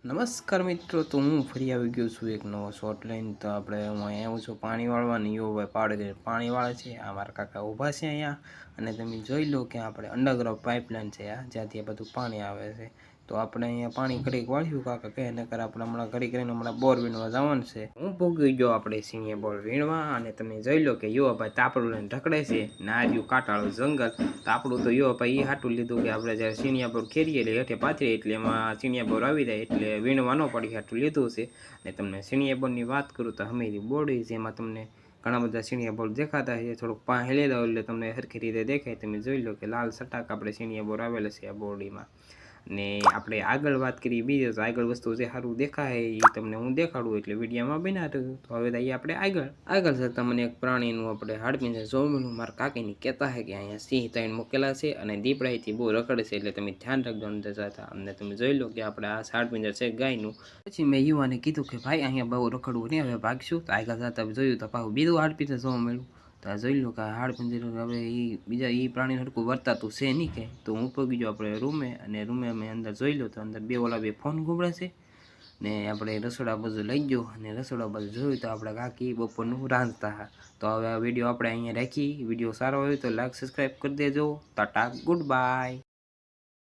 નમસ્કાર મિત્રો, તો હું ફરી આવી ગયો છું એક નવો શોર્ટ લઈને. તો આપણે હું અહીંયા આવું છું પાણી વાળવાની. યો ભાઈ પાડે પાણી વાળે છે. આ મારા કાકા ઊભા છે અહીંયા, અને તમે જોઈ લો કે આપણે અંડરગ્રાઉન્ડ પાઇપલાઇન છે આ, જ્યાંથી આ બધું પાણી આવે છે. તો આપણે અહીંયા પાણી ઘડીક વાળ્યું કાકા કહે નકર આપણે હમણાં ઘડીક રહીને હમણાં બોર વીણવા જવાનું છે. હું ભોગવી ગયો આપણે સીણીએ બોર વીણવા, અને તમે જોઈ લો કે યો ભાઈ તાપડું લઈને ઢકડે છે ને આ રહ્યું કાંટાળું જંગલ. તાપડું તો યો ભાઈ એ હાટું લીધું કે આપણે જ્યારે સીણિયા બોર ખેરીએ એટલે હેઠે પાથરીએ એટલે એમાં સીણિયા બોર આવી જાય એટલે વીણવા ન પડી હાટું લીધું છે. અને તમને સીણિયા બોરની વાત કરું તો હમેરી બોડી જેમાં તમને ઘણા બધા સીણિયા બોર દેખાતા છે. થોડુંક પાણી હેલી દો એટલે તમને સરખી રીતે દેખાય. તમે જોઈ લો કે લાલ સટાક આપણે સીણિયા બોર આવેલા છે આ બોડીમાં. ને આપણે આગળ વાત કરીએ બીજું તો આગળ વસ્તુ જે સારું દેખાય એ તમને હું દેખાડું એટલે વિડીયોમાં બનાવ્યું. તો હવે જઈએ આપણે આગળ જતાં મને એક પ્રાણીનું આપણે હાડપિંજર જોવા મળ્યું. મારા કાકીની કહેતા છે કે અહીંયા સિંહ ત્રણ મૂકેલા છે અને દીપડાઈથી બહુ રખડે છે, એટલે તમે ધ્યાન રાખજો અંદર જતા. અને તમે જોઈ લો કે આપણે આ હાડપિંજર છે ગાયનું. પછી મેં યુવાને કીધું કે ભાઈ અહીંયા બહુ રખડવું નહીં, હવે ભાગશું. તો આગળ જતાં જોયું તો પાછું બીજું હાડપિંજર જોવા મળ્યું. તો આ જોઈ લો કે આ હાડપિંજર હવે એ બીજા એ પ્રાણી હરકું વર્તાતું છે નહીં કે. તો હું પગી ગયો આપણે રૂમે, અને રૂમે અમે અંદર જોઈ લો તો અંદર બે ફોન ઘૂમડે છે. ને આપણે રસોડા બાજુ લઈ ગયો, અને રસોડા બાજુ જોયું તો આપણે કાકી બપોરનું રાંધતા હતા. તો હવે આ વિડીયો આપણે અહીંયા રાખી. વિડીયો સારો હોય તો લાઈક સબસ્ક્રાઈબ કરી દેજો. Tata, good bye.